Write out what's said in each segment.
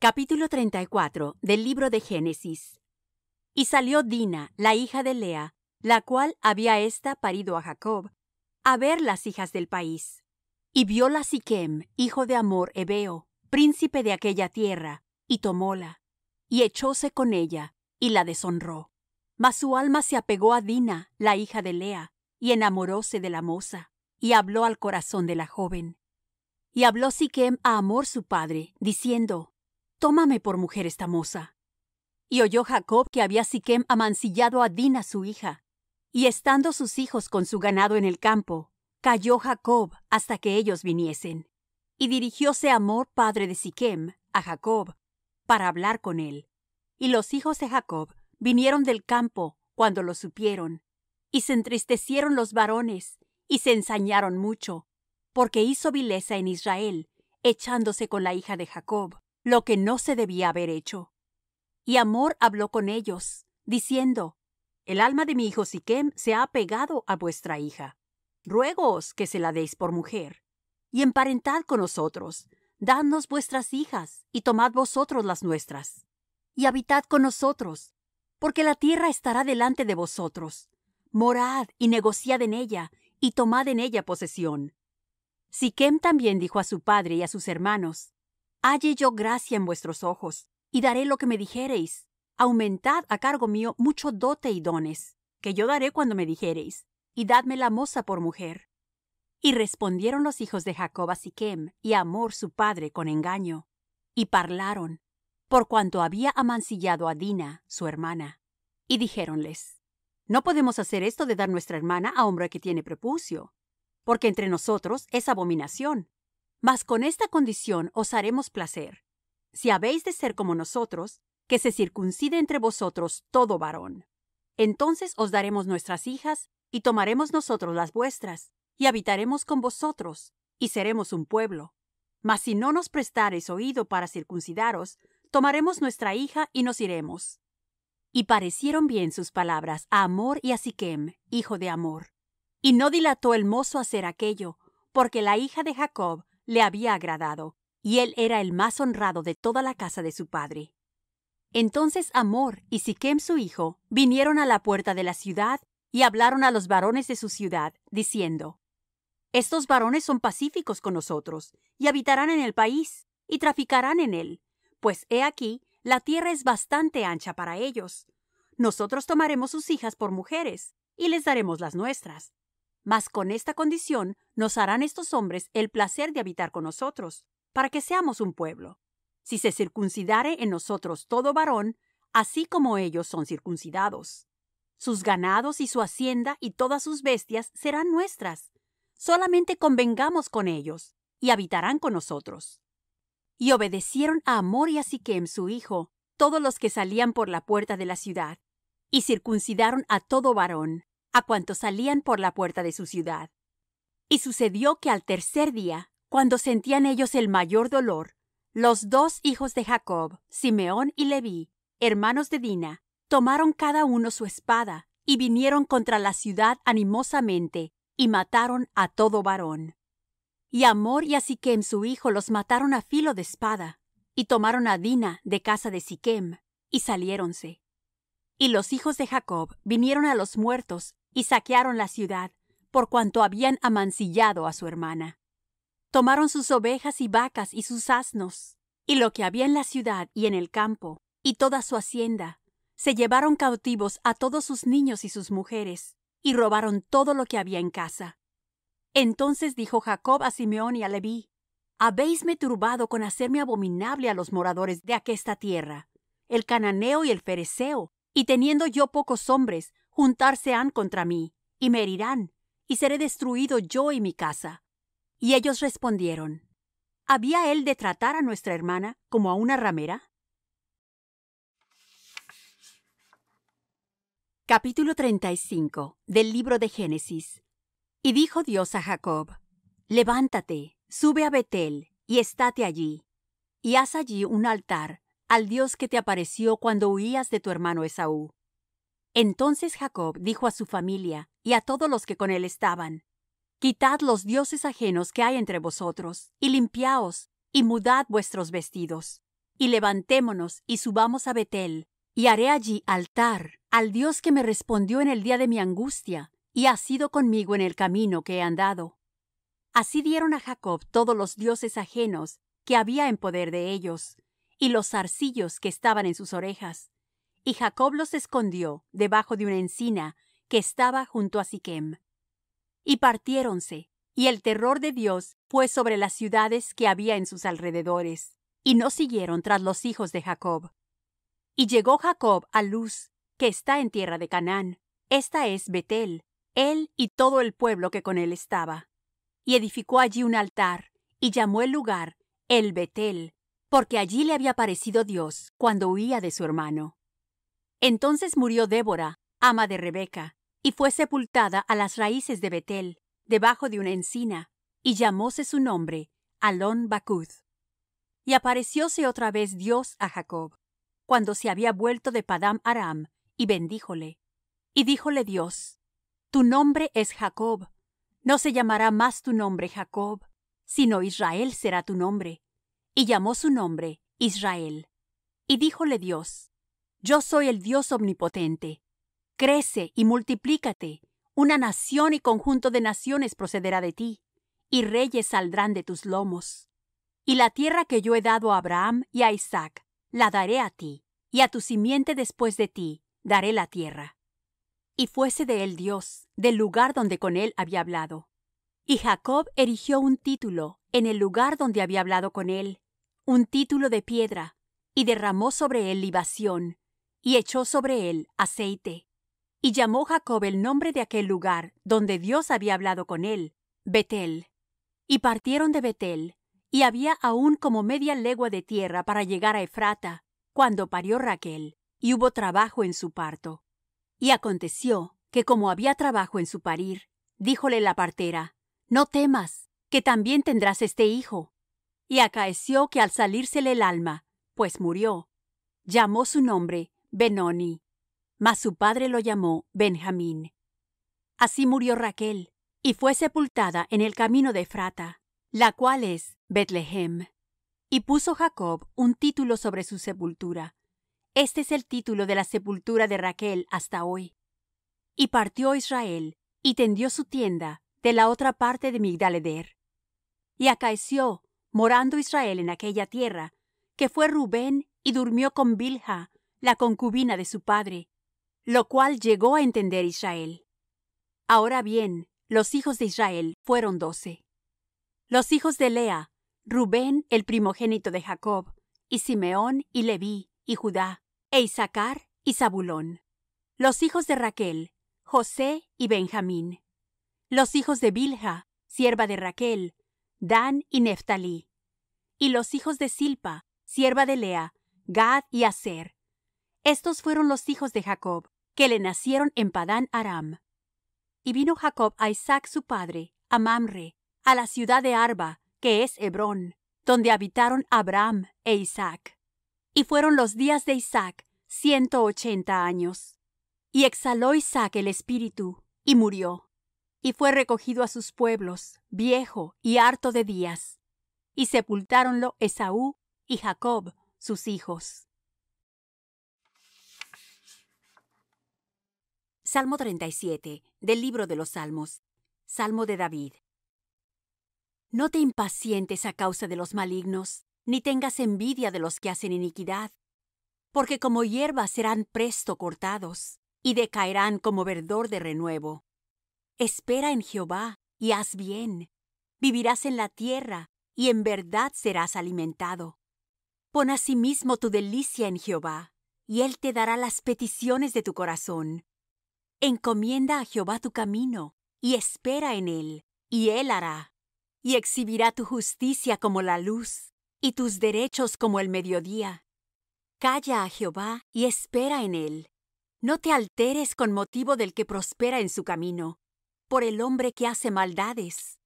Capítulo 34 del libro de Génesis. Y salió Dina, la hija de Lea, la cual había ésta parido a Jacob, a ver las hijas del país. Y vióla Sichm, hijo de Hamor heveo, príncipe de aquella tierra, y tomóla, y echóse con ella, y la deshonró. Mas su alma se apegó a Dina, la hija de Lea, y enamoróse de la moza, y habló al corazón de la joven. Y habló Sichm a Hamor su padre, diciendo: Tómame por mujer esta moza. Y oyó Jacob que había Sichm amancillado a Dina su hija. Y estando sus hijos con su ganado en el campo, calló Jacob hasta que ellos viniesen. Y dirigióse Hamor padre de Sichm a Jacob, para hablar con él. Y los hijos de Jacob vinieron del campo cuando lo supieron. Y se entristecieron los varones, y se ensañaron mucho, porque hizo vileza en Israel, echándose con la hija de Jacob, lo que no se debía haber hecho. Y Hamor habló con ellos, diciendo: El alma de mi hijo Sichm se ha apegado a vuestra hija. Ruégoos que se la deis por mujer, y emparentad con nosotros, dadnos vuestras hijas, y tomad vosotros las nuestras, y habitad con nosotros, porque la tierra estará delante de vosotros. Morad y negociad en ella, y tomad en ella posesión. Sichm también dijo a su padre y a sus hermanos: Halle yo gracia en vuestros ojos, y daré lo que me dijereis. Aumentad a cargo mío mucho dote y dones, que yo daré cuando me dijereis, y dadme la moza por mujer. Y respondieron los hijos de Jacob a Sichm y a Hamor su padre con engaño, y parlaron, por cuanto había amancillado a Dina su hermana. Y dijéronles: No podemos hacer esto de dar nuestra hermana a hombre que tiene prepucio, porque entre nosotros es abominación. Mas con esta condición os haremos placer: si habéis de ser como nosotros, que se circuncide entre vosotros todo varón. Entonces os daremos nuestras hijas, y tomaremos nosotros las vuestras, y habitaremos con vosotros, y seremos un pueblo. Mas si no nos prestareis oído para circuncidaros, tomaremos nuestra hija y nos iremos. Y parecieron bien sus palabras a Hamor y a Sichm, hijo de Hamor. Y no dilató el mozo hacer aquello, porque la hija de Jacob le había agradado, y él era el más honrado de toda la casa de su padre. Entonces Hamor y Sichm su hijo vinieron a la puerta de la ciudad, y hablaron a los varones de su ciudad, diciendo: Estos varones son pacíficos con nosotros, y habitarán en el país, y traficarán en él, pues he aquí, la tierra es bastante ancha para ellos. Nosotros tomaremos sus hijas por mujeres, y les daremos las nuestras. Mas con esta condición nos harán estos hombres el placer de habitar con nosotros, para que seamos un pueblo. Si se circuncidare en nosotros todo varón, así como ellos son circuncidados. Sus ganados y su hacienda y todas sus bestias serán nuestras. Solamente convengamos con ellos, y habitarán con nosotros. Y obedecieron a Hamor y a Sichm su hijo, todos los que salían por la puerta de la ciudad, y circuncidaron a todo varón, a cuantos salían por la puerta de su ciudad. Y sucedió que al tercer día, cuando sentían ellos el mayor dolor, los dos hijos de Jacob, Simeón y Leví, hermanos de Dina, tomaron cada uno su espada, y vinieron contra la ciudad animosamente, y mataron a todo varón. Y a Hamor y a Sichm su hijo los mataron a filo de espada, y tomaron a Dina de casa de Sichm, y saliéronse. Y los hijos de Jacob vinieron a los muertos, y saquearon la ciudad, por cuanto habían amancillado a su hermana. Tomaron sus ovejas y vacas y sus asnos, y lo que había en la ciudad y en el campo, y toda su hacienda. Se llevaron cautivos a todos sus niños y sus mujeres, y robaron todo lo que había en casa. Entonces dijo Jacob a Simeón y a Leví: Habéisme turbado con hacerme abominable a los moradores de aquesta tierra, el cananeo y el ferezeo, y teniendo yo pocos hombres, juntarse han contra mí, y me herirán, y seré destruido yo y mi casa. Y ellos respondieron: ¿Había él de tratar a nuestra hermana como a una ramera? Capítulo 35 del libro de Génesis. Y dijo Dios a Jacob: Levántate, sube a Beth-el, y estáte allí, y haz allí un altar al Dios que te apareció cuando huías de tu hermano Esaú. Entonces Jacob dijo a su familia y a todos los que con él estaban: Quitad los dioses ajenos que hay entre vosotros, y limpiaos, y mudad vuestros vestidos. y levantémonos y subamos á Beth-el, y haré allí altar al Dios que me respondió en el día de mi angustia, y ha sido conmigo en el camino que he andado. Así dieron a Jacob todos los dioses ajenos que había en poder de ellos, y los zarzillos que estaban en sus orejas, y Jacob los escondió debajo de una encina que estaba junto a Sichm. Y partiéronse, y el terror de Dios fue sobre las ciudades que había en sus alrededores, y no siguieron tras los hijos de Jacob. Y llegó Jacob a Luz, que está en tierra de Canaán, esta es Beth-el, él y todo el pueblo que con él estaba. Y edificó allí un altar, y llamó el lugar El Beth-el, porque allí le había aparecido Dios cuando huía de su hermano. Entonces murió Débora, ama de Rebeca, y fue sepultada a las raíces de Beth-el, debajo de una encina, y llamóse su nombre Alón Bacuth. Y aparecióse otra vez Dios a Jacob, cuando se había vuelto de Padán Aram, y bendíjole. Y díjole Dios: Tu nombre es Jacob, no se llamará más tu nombre Jacob, sino Israel será tu nombre. Y llamó su nombre Israel. Y díjole Dios: Yo soy el Dios omnipotente. Crece y multiplícate, una nación y conjunto de naciones procederá de ti, y reyes saldrán de tus lomos. Y la tierra que yo he dado a Abraham y a Isaac, la daré a ti, y a tu simiente después de ti daré la tierra. Y fuese de él Dios, del lugar donde con él había hablado. Y Jacob erigió un título en el lugar donde había hablado con él, un título de piedra, y derramó sobre él libación, y echó sobre él aceite. Y llamó Jacob el nombre de aquel lugar donde Dios había hablado con él, Beth-el. Y partieron de Beth-el, y había aún como media legua de tierra para llegar a Ephrata, cuando parió Rachl, y hubo trabajo en su parto. Y aconteció que como había trabajo en su parir, díjole la partera: No temas, que también tendrás este hijo. Y acaeció que al salírsele el alma, pues murió, llamó su nombre Benoni, mas su padre lo llamó Benjamín. Así murió Rachl, y fue sepultada en el camino de Ephrata, la cual es Beth-lehem. Y puso Jacob un título sobre su sepultura. Este es el título de la sepultura de Rachl hasta hoy. Y partió Israel, y tendió su tienda de la otra parte de Migdal-eder. Y acaeció, morando Israel en aquella tierra, que fue Rubén y durmió con Bilha, la concubina de su padre, lo cual llegó a entender Israel. Ahora bien, los hijos de Israel fueron 12. Los hijos de Lea: Rubén, el primogénito de Jacob, y Simeón, y Leví, y Judá, e Issacar, y Zabulón. Los hijos de Rachl: José y Benjamín. Los hijos de Bilha, sierva de Rachl: Dan y Nephtalí. Y los hijos de Silpa, sierva de Lea: Gad y Aser. Estos fueron los hijos de Jacob, que le nacieron en Padán Aram. Y vino Jacob a Isaac su padre, a Mamre, a la ciudad de Arba, que es Hebrón, donde habitaron Abraham e Isaac. Y fueron los días de Isaac 180 años. Y exhaló Isaac el espíritu, y murió. Y fue recogido a sus pueblos, viejo y harto de días. Y sepultáronlo Esaú y Jacob, sus hijos. Salmo 37, del libro de los Salmos. Salmo de David. No te impacientes a causa de los malignos, ni tengas envidia de los que hacen iniquidad, porque como hierba serán presto cortados, y decaerán como verdor de renuevo. Espera en Jehová, y haz bien. Vivirás en la tierra, y en verdad serás alimentado. Pon asimismo tu delicia en Jehová, y él te dará las peticiones de tu corazón. Encomienda a Jehová tu camino, y espera en él, y él hará. Y exhibirá tu justicia como la luz, y tus derechos como el mediodía. Calla a Jehová y espera en él. No te alteres con motivo del que prospera en su camino, por el hombre que hace maldades.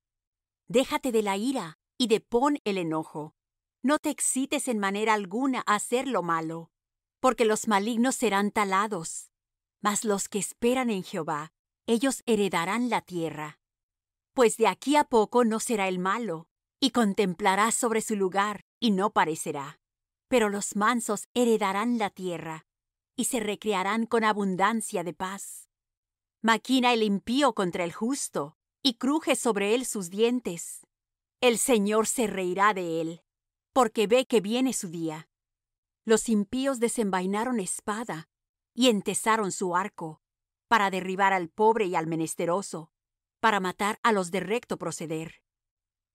Déjate de la ira y depón el enojo. No te excites en manera alguna a hacer lo malo, porque los malignos serán talados. Mas los que esperan en Jehová, ellos heredarán la tierra. Pues de aquí a poco no será el malo, y contemplará sobre su lugar, y no parecerá. pero los mansos heredarán la tierra, y se recrearán con abundancia de paz. Maquina el impío contra el justo, y cruje sobre él sus dientes. El Señor se reirá de él, porque ve que viene su día. Los impíos desenvainaron espada, y entesaron su arco, para derribar al pobre y al menesteroso, para matar a los de recto proceder.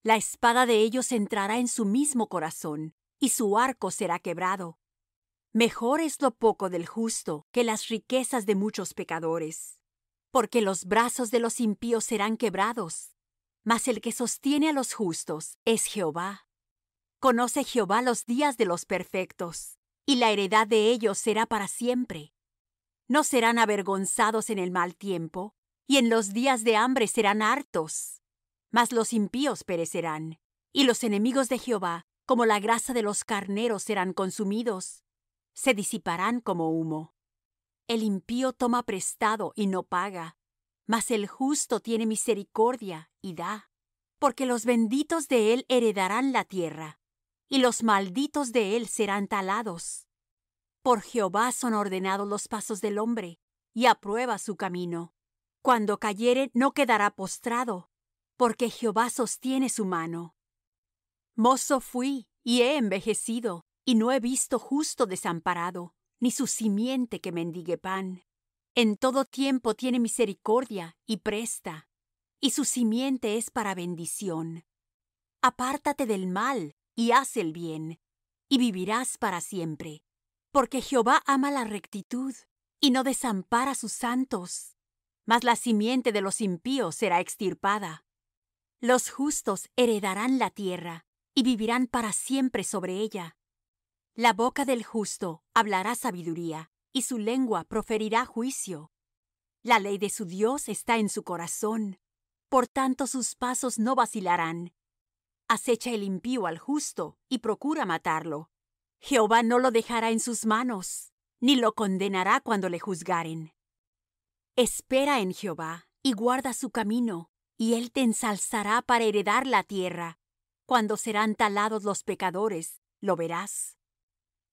La espada de ellos entrará en su mismo corazón, y su arco será quebrado. Mejor es lo poco del justo que las riquezas de muchos pecadores, porque los brazos de los impíos serán quebrados, mas el que sostiene a los justos es Jehová. Conoce Jehová los días de los perfectos, y la heredad de ellos será para siempre. No serán avergonzados en el mal tiempo, y en los días de hambre serán hartos. Mas los impíos perecerán, y los enemigos de Jehová, como la grasa de los carneros, serán consumidos. Se disiparán como humo. El impío toma prestado y no paga, mas el justo tiene misericordia y da. Porque los benditos de él heredarán la tierra, y los malditos de él serán talados. Por Jehová son ordenados los pasos del hombre, y aprueba su camino. Cuando cayere no quedará postrado, porque Jehová sostiene su mano. Mozo fui, y he envejecido, y no he visto justo desamparado, ni su simiente que mendigue pan. En todo tiempo tiene misericordia, y presta, y su simiente es para bendición. Apártate del mal, y haz el bien, y vivirás para siempre. Porque Jehová ama la rectitud, y no desampara a sus santos. Mas la simiente de los impíos será extirpada. Los justos heredarán la tierra, y vivirán para siempre sobre ella. La boca del justo hablará sabiduría, y su lengua proferirá juicio. La ley de su Dios está en su corazón, por tanto sus pasos no vacilarán. Acecha el impío al justo, y procura matarlo. Jehová no lo dejará en sus manos, ni lo condenará cuando le juzgaren. Espera en Jehová, y guarda su camino, y él te ensalzará para heredar la tierra. Cuando serán talados los pecadores, lo verás.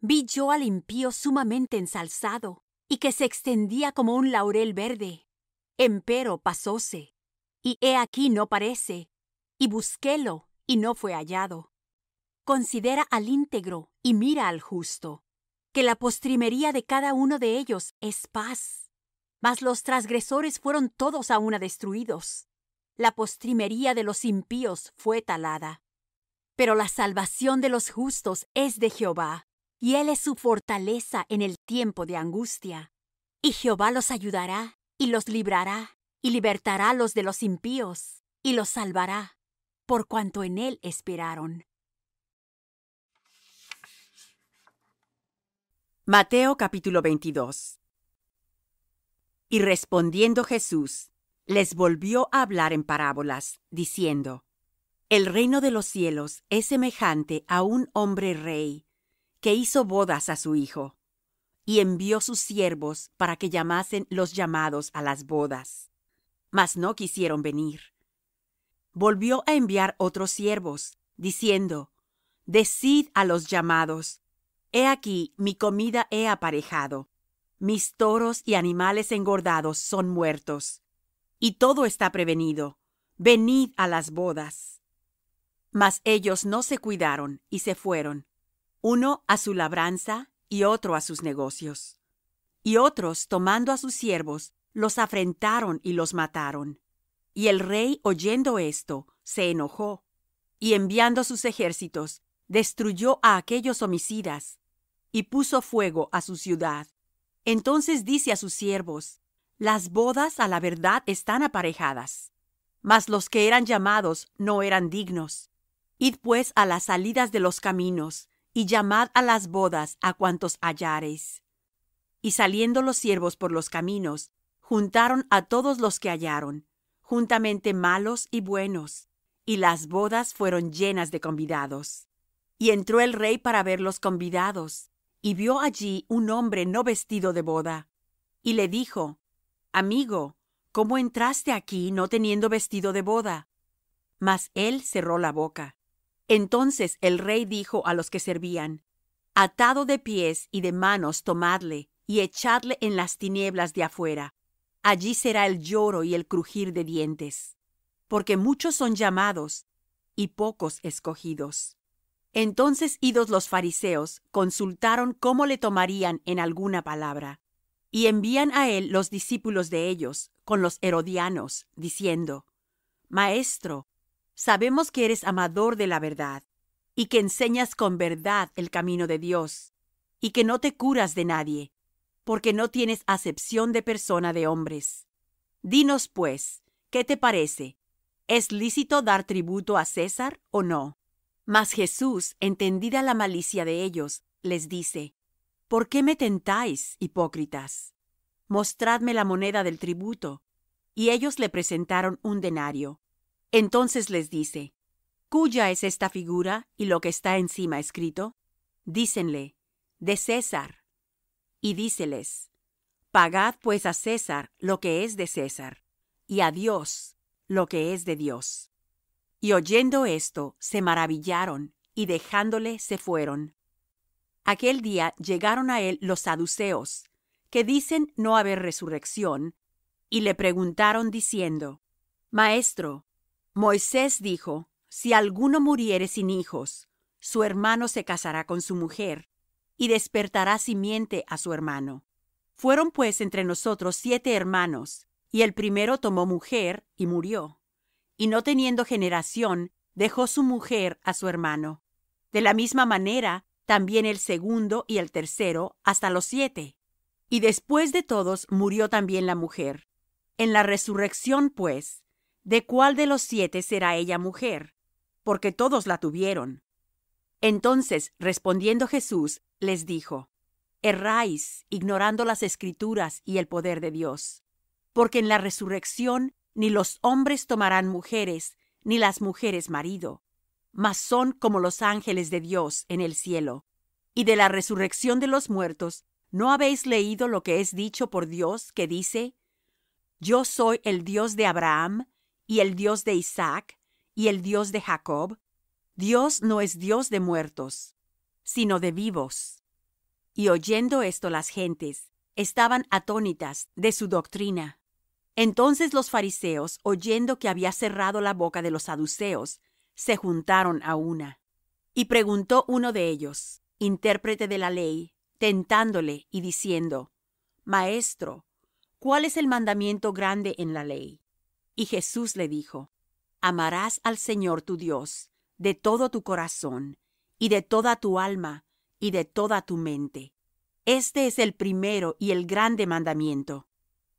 Vi yo al impío sumamente ensalzado, y que se extendía como un laurel verde. Empero pasóse, y he aquí no parece, y busquélo, y no fue hallado. Considera al íntegro, y mira al justo, que la postrimería de cada uno de ellos es paz. Mas los transgresores fueron todos a una destruidos. La postrimería de los impíos fue talada. Pero la salvación de los justos es de Jehová, y él es su fortaleza en el tiempo de angustia. Y Jehová los ayudará, y los librará, y libertará los de los impíos, y los salvará, por cuanto en él esperaron. Mateo capítulo 22. Y respondiendo Jesús, les volvió a hablar en parábolas, diciendo: El reino de los cielos es semejante a un hombre rey, que hizo bodas a su hijo, y envió sus siervos para que llamasen los llamados a las bodas, mas no quisieron venir. Volvió a enviar otros siervos, diciendo: Decid a los llamados: He aquí mi comida he aparejado, mis toros y animales engordados son muertos, y todo está prevenido, venid a las bodas. Mas ellos no se cuidaron y se fueron, uno a su labranza y otro a sus negocios. Y otros, tomando a sus siervos, los afrentaron y los mataron. Y el rey, oyendo esto, se enojó, y enviando sus ejércitos, destruyó a aquellos homicidas, y puso fuego a su ciudad. Entonces dice a sus siervos: Las bodas a la verdad están aparejadas, mas los que eran llamados no eran dignos. Id pues a las salidas de los caminos, y llamad a las bodas a cuantos hallareis. Y saliendo los siervos por los caminos, juntaron a todos los que hallaron, juntamente malos y buenos, y las bodas fueron llenas de convidados. Y entró el rey para ver los convidados, y vio allí un hombre no vestido de boda, y le dijo: Amigo, ¿cómo entraste aquí no teniendo vestido de boda? Mas él cerró la boca. Entonces el rey dijo a los que servían: Atado de pies y de manos tomadle, y echadle en las tinieblas de afuera. Allí será el lloro y el crujir de dientes. Porque muchos son llamados, y pocos escogidos. Entonces, idos los fariseos, consultaron cómo le tomarían en alguna palabra. Y envían a él los discípulos de ellos, con los herodianos, diciendo: Maestro, sabemos que eres amador de la verdad, y que enseñas con verdad el camino de Dios, y que no te curas de nadie, porque no tienes acepción de persona de hombres. Dinos, pues, ¿qué te parece? ¿Es lícito dar tributo a César o no? Mas Jesús, entendida la malicia de ellos, les dice: ¿Por qué me tentáis, hipócritas? Mostradme la moneda del tributo. Y ellos le presentaron un denario. Entonces les dice: ¿Cúya es esta figura y lo que está encima escrito? Dícenle: de César. Y díceles: Pagad pues a César lo que es de César, y a Dios lo que es de Dios. Y oyendo esto, se maravillaron, y dejándole se fueron. Aquel día llegaron a él los saduceos, que dicen no haber resurrección, y le preguntaron diciendo: Maestro, Moisés dijo: si alguno muriere sin hijos, su hermano se casará con su mujer, y despertará simiente a su hermano. Fueron pues entre nosotros 7 hermanos, y el primero tomó mujer y murió. Y no teniendo generación, dejó su mujer a su hermano. De la misma manera, también el segundo y el tercero, hasta los 7. Y después de todos murió también la mujer. En la resurrección, pues, ¿de cuál de los 7 será ella mujer? Porque todos la tuvieron. Entonces, respondiendo Jesús, les dijo: Erráis, ignorando las Escrituras y el poder de Dios. Porque en la resurrección ni los hombres tomarán mujeres, ni las mujeres marido, mas son como los ángeles de Dios en el cielo. Y de la resurrección de los muertos, ¿no habéis leído lo que es dicho por Dios, que dice: Yo soy el Dios de Abraham, y el Dios de Isaac, y el Dios de Jacob? Dios no es Dios de muertos, sino de vivos. Y oyendo esto las gentes estaban atónitas de su doctrina. Entonces los fariseos, oyendo que había cerrado la boca de los saduceos, se juntaron a una. Y preguntó uno de ellos, intérprete de la ley, tentándole y diciendo: Maestro, ¿cuál es el mandamiento grande en la ley? Y Jesús le dijo: Amarás al Señor tu Dios de todo tu corazón, y de toda tu alma, y de toda tu mente. Este es el primero y el grande mandamiento.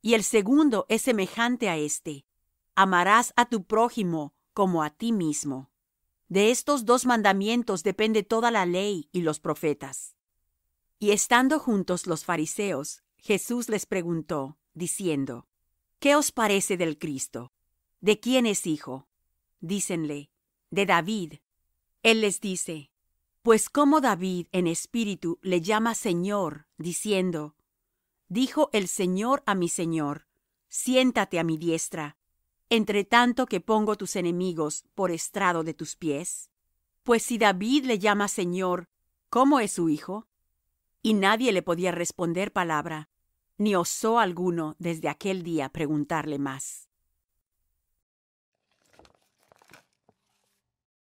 Y el segundo es semejante a este: amarás a tu prójimo como a ti mismo. De estos 2 mandamientos depende toda la ley y los profetas. Y estando juntos los fariseos, Jesús les preguntó, diciendo: ¿Qué os parece del Cristo? ¿De quién es hijo? Dícenle: de David. Él les dice: Pues cómo David en espíritu le llama Señor, diciendo: Dijo el Señor a mi Señor: Siéntate a mi diestra, entre tanto que pongo tus enemigos por estrado de tus pies. Pues si David le llama Señor, ¿cómo es su hijo? Y nadie le podía responder palabra, ni osó alguno desde aquel día preguntarle más.